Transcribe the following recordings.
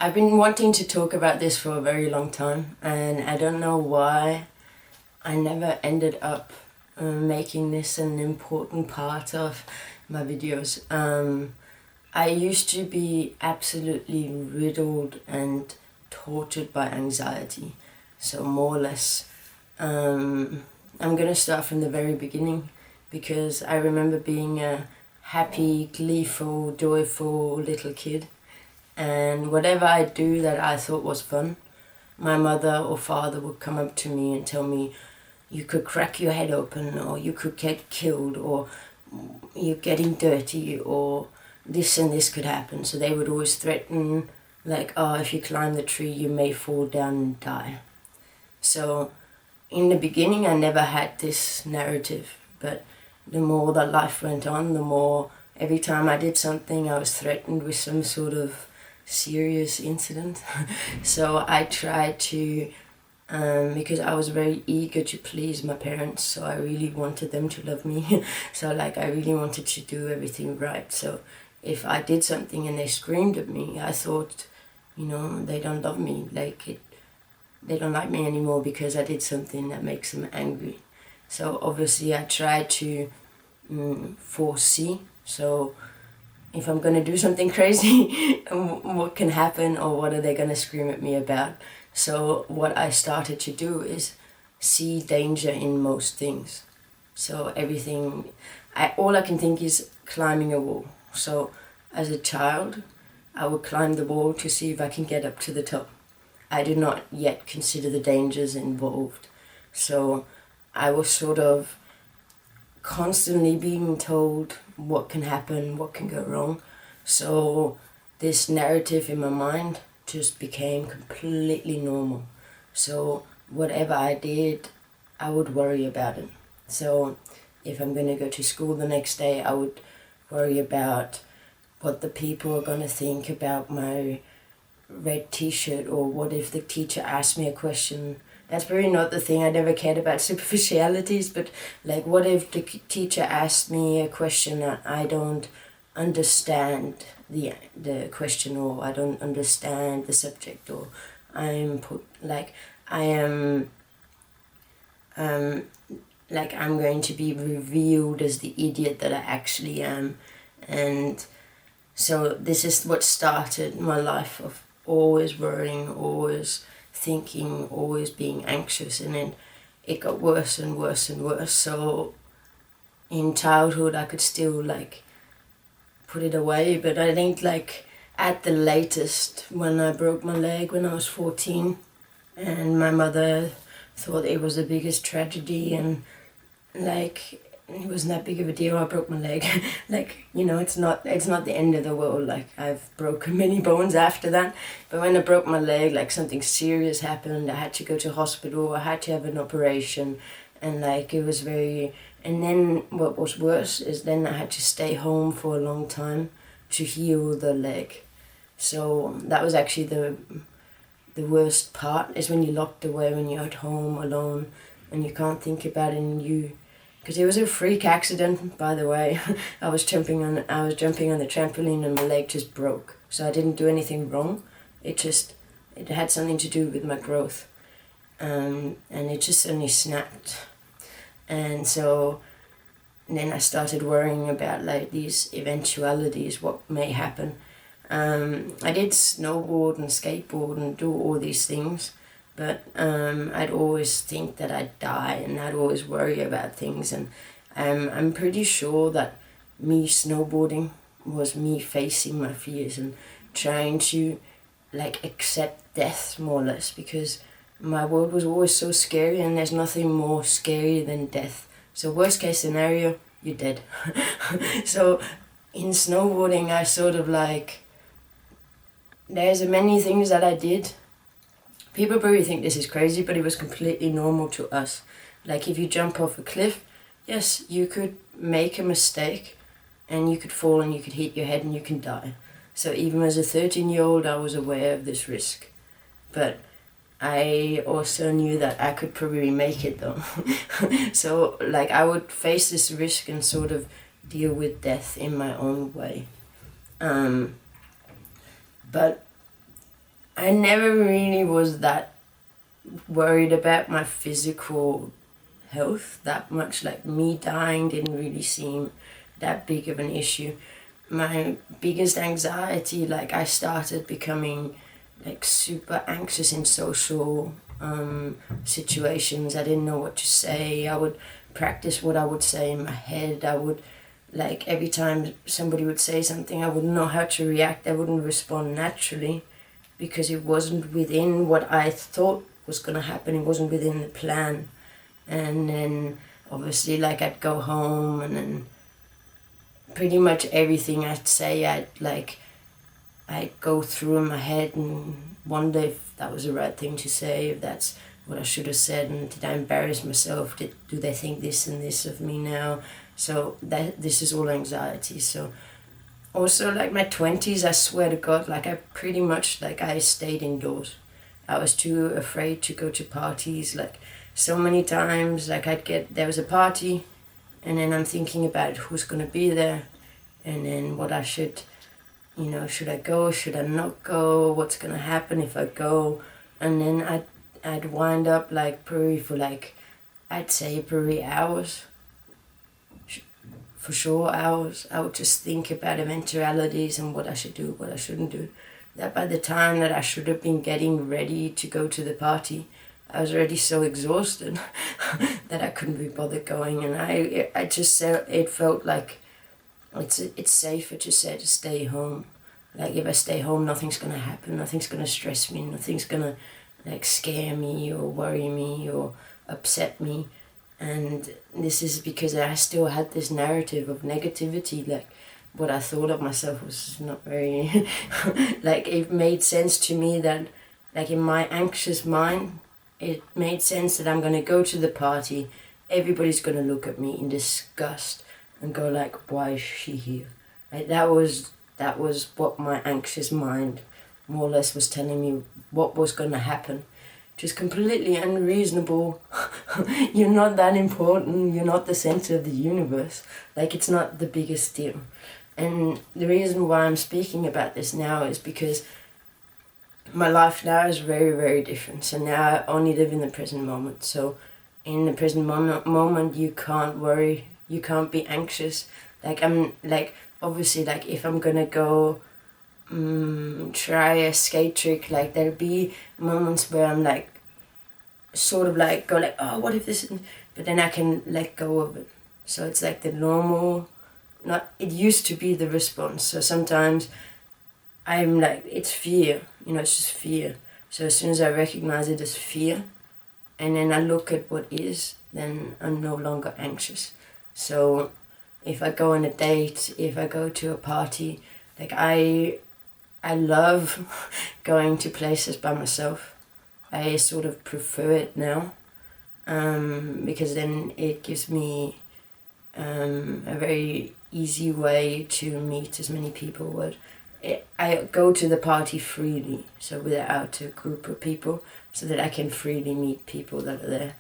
I've been wanting to talk about this for a very long time, and I don't know why I never ended up making this an important part of my videos. I used to be absolutely riddled and tortured by anxiety, so more or less. I'm gonna start from the very beginning because I remember being a happy, gleeful, joyful little kid, and whatever I do that I thought was fun, my mother or father would come up to me and tell me, you could crack your head open, or you could get killed, or you're getting dirty, or this and this could happen. So they would always threaten, like, oh, if you climb the tree, you may fall down and die. So in the beginning, I never had this narrative, but the more that life went on, the more every time I did something, I was threatened with some sort of serious incident. So I tried to, because I was very eager to please my parents, so I really wanted them to love me. So like I really wanted to do everything right. So if I did something and they screamed at me, I thought, they don't love me, they don't like me anymore because I did something that makes them angry. So obviously I tried to foresee. So if I'm going to do something crazy, what can happen, or what are they going to scream at me about? So what I started to do is see danger in most things. So everything, all I can think is climbing a wall. So as a child, I would climb the wall to see if I can get up to the top. I did not yet consider the dangers involved. So I was sort of constantly being told what can happen, what can go wrong. So this narrative in my mind just became completely normal. So whatever I did, I would worry about it. So if I'm going to go to school the next day, I would worry about what the people are going to think about my red t-shirt, or what if the teacher asked me a question. That's really not the thing. I never cared about superficialities, but like, what if the teacher asked me a question that I don't understand the question, or I don't understand the subject, or I'm going to be revealed as the idiot that I actually am. And so this is what started my life of always worrying, always thinking, always being anxious, and then it got worse and worse and worse. So in childhood I could still put it away, but I think at the latest, when I broke my leg when I was 14, and my mother thought it was the biggest tragedy, and it wasn't that big of a deal. I broke my leg. It's not the end of the world. I've broken many bones after that. But when I broke my leg, something serious happened. I had to go to hospital. I had to have an operation. And it was very... And then what was worse is then I had to stay home for a long time to heal the leg. So that was actually the worst part, is when you're locked away, when you're at home alone and you can't think about it, because it was a freak accident, by the way. I was jumping on the trampoline and my leg just broke. So I didn't do anything wrong. It had something to do with my growth. And it just suddenly snapped. And so then I started worrying about these eventualities, what may happen. I did snowboard and skateboard and do all these things. But I'd always think that I'd die, and I'd always worry about things. And I'm pretty sure that me snowboarding was me facing my fears and trying to accept death, more or less, because my world was always so scary, and there's nothing more scary than death. So worst case scenario, you're dead. So in snowboarding, I sort of there's many things that I did. People probably think this is crazy, but it was completely normal to us. If you jump off a cliff, yes, you could make a mistake and you could fall and you could hit your head and you can die. So even as a 13-year-old, I was aware of this risk. But I also knew that I could probably make it though. So I would face this risk and sort of deal with death in my own way. But I never really was that worried about my physical health that much. Like me dying didn't really seem that big of an issue. My biggest anxiety, like I started becoming like super anxious in social situations. I didn't know what to say. I would practice what I would say in my head. I would, like, every time somebody would say something, I wouldn't know how to react. I wouldn't respond naturally because it wasn't within what I thought was going to happen. It wasn't within the plan. And then obviously, like, I'd go home, and then pretty much everything I'd say, I'd go through in my head and wonder if that was the right thing to say, if that's what I should have said, and did I embarrass myself? Do they think this and this of me now? So this is all anxiety. So also, like, my 20s, I swear to God, like, I pretty much, like, I stayed indoors. I was too afraid to go to parties. Like, so many times, like, there was a party, and then I'm thinking about who's going to be there, and then what I should, should I go, should I not go, what's going to happen if I go. And then I'd wind up, like, probably for, like, I'd say probably hours, for sure hours. I would just think about eventualities and what I should do, what I shouldn't do. That by the time that I should have been getting ready to go to the party, I was already so exhausted that I couldn't be bothered going. And I just said, it felt like it's safer to stay home. Like, if I stay home, nothing's going to happen, nothing's going to stress me, nothing's going to, like, scare me or worry me or upset me. And this is because I still had this narrative of negativity. Like, what I thought of myself was not very like, it made sense to me that, like, in my anxious mind, it made sense that I'm going to go to the party, everybody's going to look at me in disgust and go, like, why is she here? Like, that was what my anxious mind more or less was telling me what was going to happen. Just completely unreasonable. You're not that important. You're not the center of the universe. Like, it's not the biggest deal. And the reason why I'm speaking about this now is because my life now is very, very different. So now I only live in the present moment. So in the present moment, you can't worry. You can't be anxious. Like, I'm, like, obviously, like, if I'm gonna go try a skate trick, like, there'll be moments where I'm, like, sort of, like, go, like, oh, what if this isn't, but then I can let go of it. So it's like the normal, it used to be the response. So sometimes I'm like, it's fear, it's just fear. So as soon as I recognize it as fear, and then I look at what is, then I'm no longer anxious. So if I go on a date, if I go to a party, like, I love going to places by myself. I sort of prefer it now, because then it gives me a very easy way to meet as many people. I go to the party freely, so without a group of people, so that I can freely meet people that are there.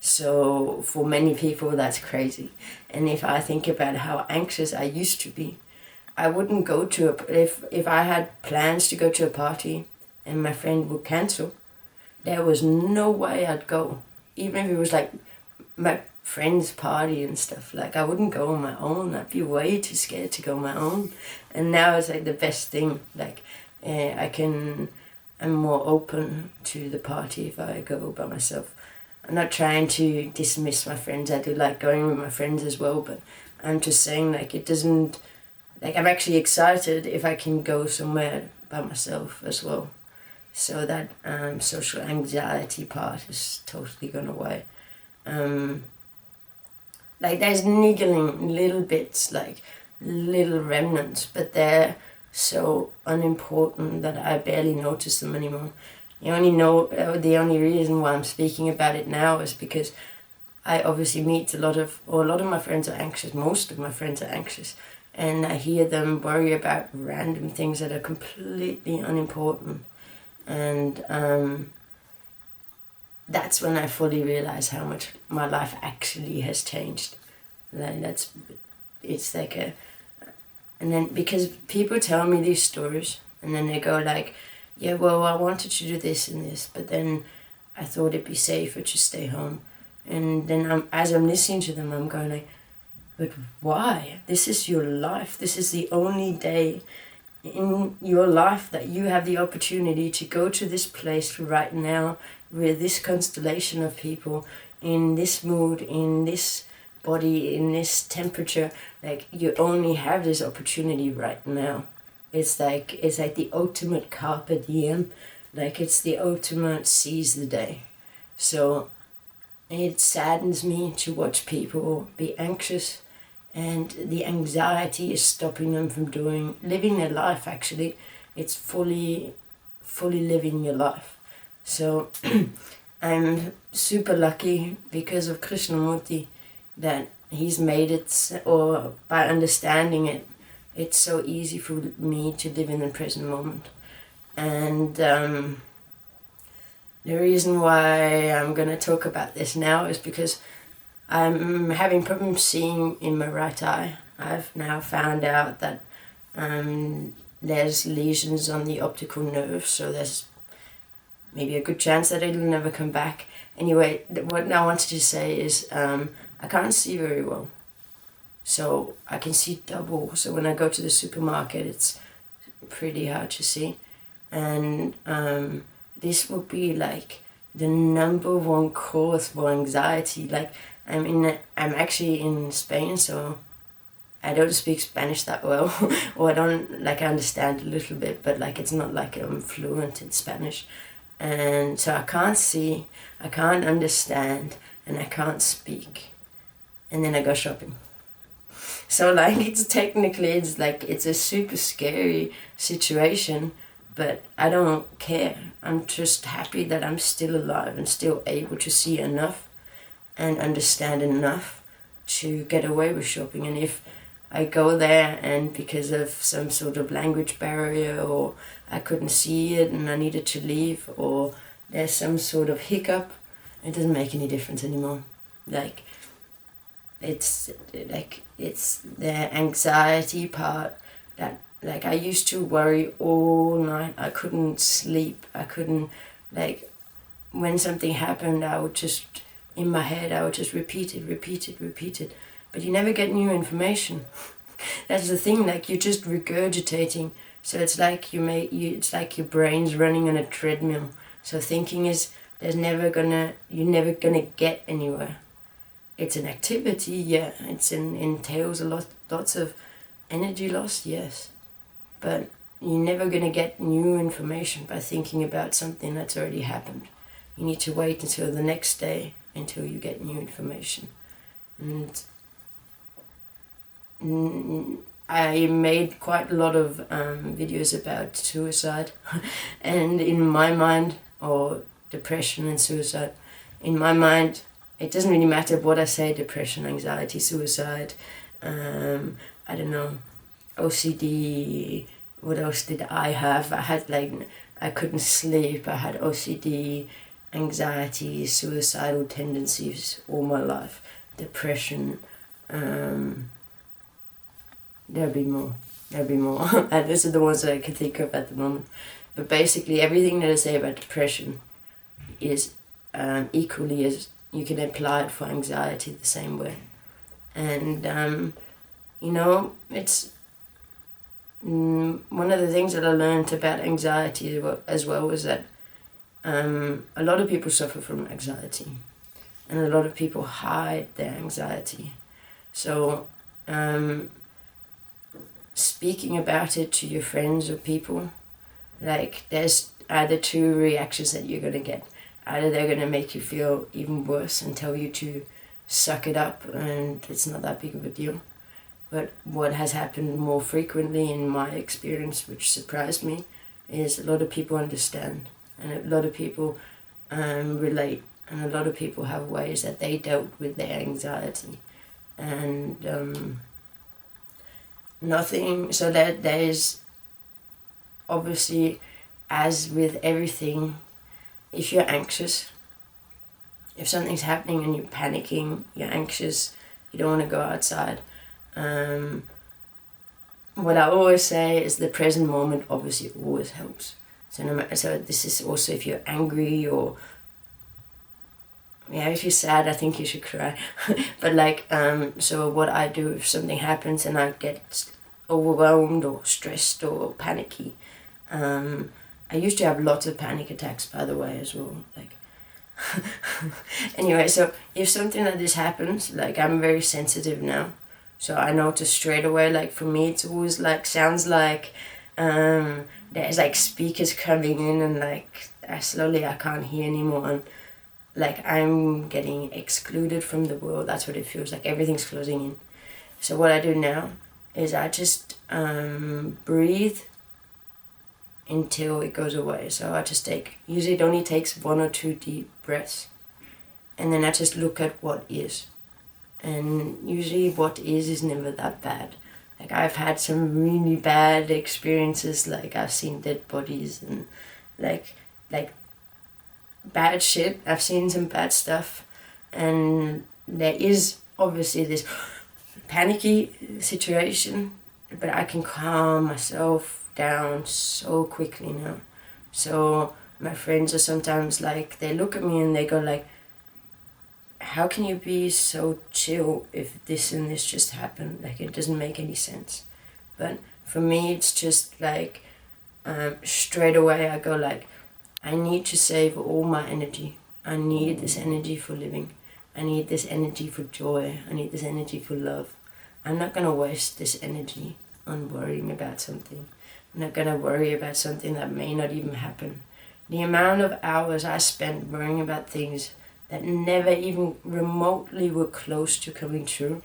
So for many people, that's crazy. And if I think about how anxious I used to be, I wouldn't go to if I had plans to go to a party and my friend would cancel, there was no way I'd go. Even if it was, like, my friend's party and stuff, like, I wouldn't go on my own. I'd be way too scared to go on my own. And now it's, like, the best thing. Like, I'm more open to the party if I go by myself. I'm not trying to dismiss my friends. I do like going with my friends as well, but I'm just saying, like, it doesn't, like, I'm actually excited if I can go somewhere by myself as well. So that social anxiety part is totally gone away. Like, there's niggling little bits, like little remnants, but they're so unimportant that I barely notice them anymore. The only reason why I'm speaking about it now is because I obviously meet a lot of my friends are anxious. Most of my friends are anxious, and I hear them worry about random things that are completely unimportant. And that's when I fully realize how much my life actually has changed. And and then because people tell me these stories, and then they go, like, yeah, well, I wanted to do this and this, but then I thought it'd be safer to stay home. And then as I'm listening to them, I'm going like, but why? This is your life. This is the only day in your life that you have the opportunity to go to this place right now with this constellation of people in this mood, in this body, in this temperature. Like, you only have this opportunity right now. It's like the ultimate carpe diem. Like, it's the ultimate seize the day. So it saddens me to watch people be anxious, and the anxiety is stopping them from living their life. Actually, it's fully living your life. So I'm super lucky because of Krishnamurti that he's made it, or by understanding it, it's so easy for me to live in the present moment. And the reason why I'm going to talk about this now is because I'm having problems seeing in my right eye. I've now found out that there's lesions on the optical nerve, so there's maybe a good chance that it'll never come back. Anyway, what I wanted to say is I can't see very well. So I can see double. So when I go to the supermarket, it's pretty hard to see. And this will be like the number one cause for anxiety. Like, I'm actually in Spain, so I don't speak Spanish that well, or I understand a little bit, but like it's not like I'm fluent in Spanish. And so I can't see, I can't understand, and I can't speak. And then I go shopping. So like it's a super scary situation, but I don't care. I'm just happy that I'm still alive and still able to see enough and understand enough to get away with shopping. And if I go there and because of some sort of language barrier, or I couldn't see it and I needed to leave, or there's some sort of hiccup, it doesn't make any difference anymore. Like, it's the anxiety part that, like, I used to worry all night. I couldn't sleep. I couldn't, like, when something happened, I would just, in my head, I would just repeat it. But you never get new information. That's the thing, like, you're just regurgitating. So it's like it's like your brain's running on a treadmill. So thinking is, you're never gonna get anywhere. It's an activity, yeah. Entails lots of energy loss, yes. But you're never gonna get new information by thinking about something that's already happened. You need to wait until the next day until you get new information. And I made quite a lot of videos about suicide and in my mind, or depression and suicide, in my mind, it doesn't really matter what I say: depression, anxiety, suicide, I don't know, OCD, what else did I have? I had, like, I couldn't sleep, I had OCD, anxiety, suicidal tendencies all my life, depression, there'll be more. And those are the ones that I can think of at the moment. But basically everything that I say about depression is equally as, you can apply it for anxiety the same way. And it's one of the things that I learned about anxiety as well was that a lot of people suffer from anxiety, and a lot of people hide their anxiety. So speaking about it to your friends or people, like, there's either two reactions that you're going to get. Either they're going to make you feel even worse and tell you to suck it up and it's not that big of a deal. But what has happened more frequently in my experience, which surprised me, is a lot of people understand, and a lot of people relate, and a lot of people have ways that they dealt with their anxiety. And so that there's obviously, as with everything, if you're anxious, if something's happening and you're panicking, you're anxious, you don't want to go outside, what I always say is the present moment obviously always helps. So this is also if you're angry or if you're sad, I think you should cry. But like, so what I do if something happens and I get overwhelmed or stressed or panicky, I used to have lots of panic attacks, by the way, as well. Like, anyway, so if something like this happens, like I'm very sensitive now, so I notice straight away. Like for me, it's always like sounds like there's like speakers coming in and like I can't hear anymore, and like I'm getting excluded from the world. That's what it feels like. Everything's closing in. So what I do now is I just breathe until it goes away. So I just usually it only takes 1 or 2 deep breaths, and then I just look at what is. And usually what is never that bad. Like I've had some really bad experiences, like I've seen dead bodies and like bad shit. I've seen some bad stuff, and there is obviously this panicky situation, but I can calm myself down so quickly now. So my friends are sometimes like, they look at me and they go like, how can you be so chill if this and this just happened? Like it doesn't make any sense. But for me it's just like straight away I go like, I need to save all my energy. I need this energy for living. I need this energy for joy. I need this energy for love. I'm not gonna waste this energy on worrying about something. I'm not gonna worry about something that may not even happen. The amount of hours I spent worrying about things that never even remotely were close to coming true.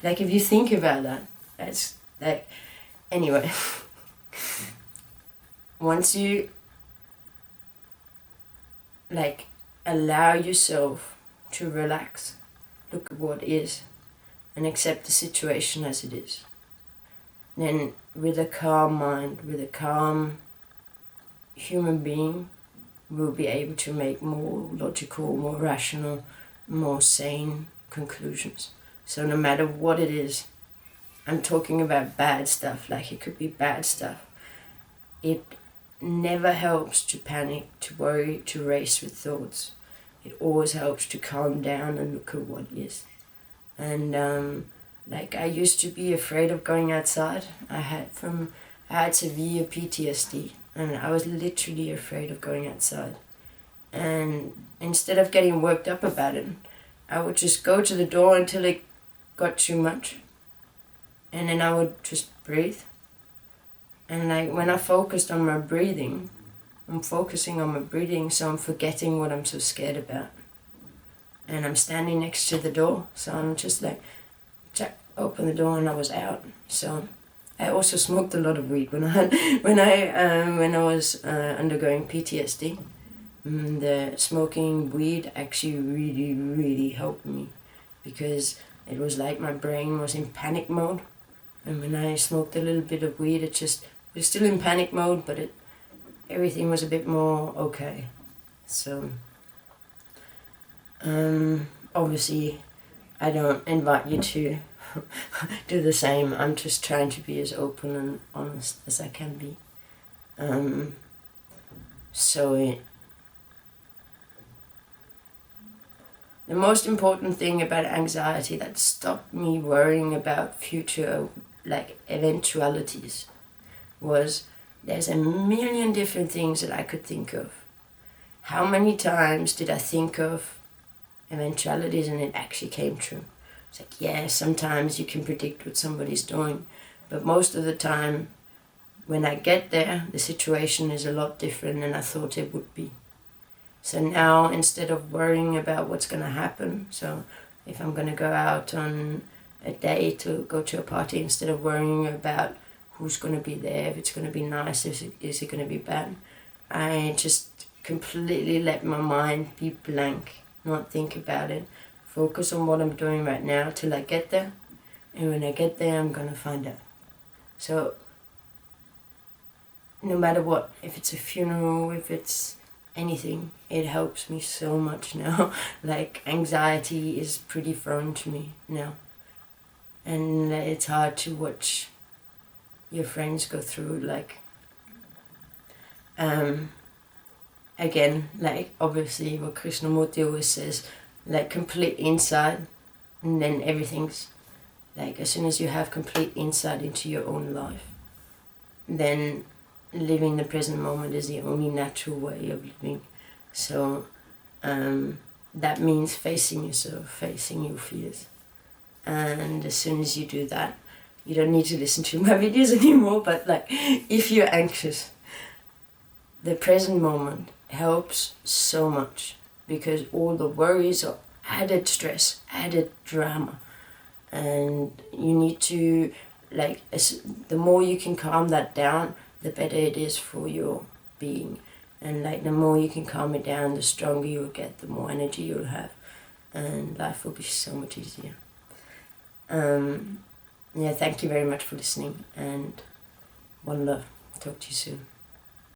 Like if you think about that, that's like, anyway. Once you like allow yourself to relax, look at what is, and accept the situation as it is, then with a calm mind, with a calm human being, we'll be able to make more logical, more rational, more sane conclusions. So no matter what it is, I'm talking about bad stuff, like it could be bad stuff. It never helps to panic, to worry, to race with thoughts. It always helps to calm down and look at what is. And like I used to be afraid of going outside. I had severe PTSD, and I was literally afraid of going outside. And instead of getting worked up about it, I would just go to the door until it got too much, and then I would just breathe. And like when I focused on my breathing, I'm focusing on my breathing, so I'm forgetting what I'm so scared about. And I'm standing next to the door, so I'm just like, check, open the door, and I was out. So I also smoked a lot of weed when I was undergoing PTSD. The smoking weed actually really, really helped me, because it was like my brain was in panic mode. And when I smoked a little bit of weed, it was still in panic mode, but everything was a bit more okay. So obviously I don't invite you to do the same. I'm just trying to be as open and honest as I can be. The most important thing about anxiety that stopped me worrying about future like eventualities was there's a million different things that I could think of. How many times did I think of eventualities and it actually came true? It's like, yeah, sometimes you can predict what somebody's doing, but most of the time when I get there, the situation is a lot different than I thought it would be. So now, instead of worrying about what's going to happen, so if I'm going to go out on a date or go to a party, instead of worrying about who's going to be there, if it's going to be nice, is it going to be bad, I just completely let my mind be blank, not think about it, focus on what I'm doing right now till I get there, and when I get there, I'm going to find out. So no matter what, if it's a funeral, if it's anything, it helps me so much now. Like anxiety is pretty foreign to me now, and it's hard to watch your friends go through like Again, like obviously what Krishnamurti always says, like complete insight, and then everything's like, as soon as you have complete insight into your own life, then living the present moment is the only natural way of living. So that means facing yourself, facing your fears. And as soon as you do that, you don't need to listen to my videos anymore, but like, if you're anxious, the present moment helps so much, because all the worries are added stress, added drama, and you need to, like, the more you can calm that down, the better it is for your being. And like, the more you can calm it down, the stronger you'll get, the more energy you'll have, and life will be so much easier. Yeah, thank you very much for listening, and one love. Talk to you soon.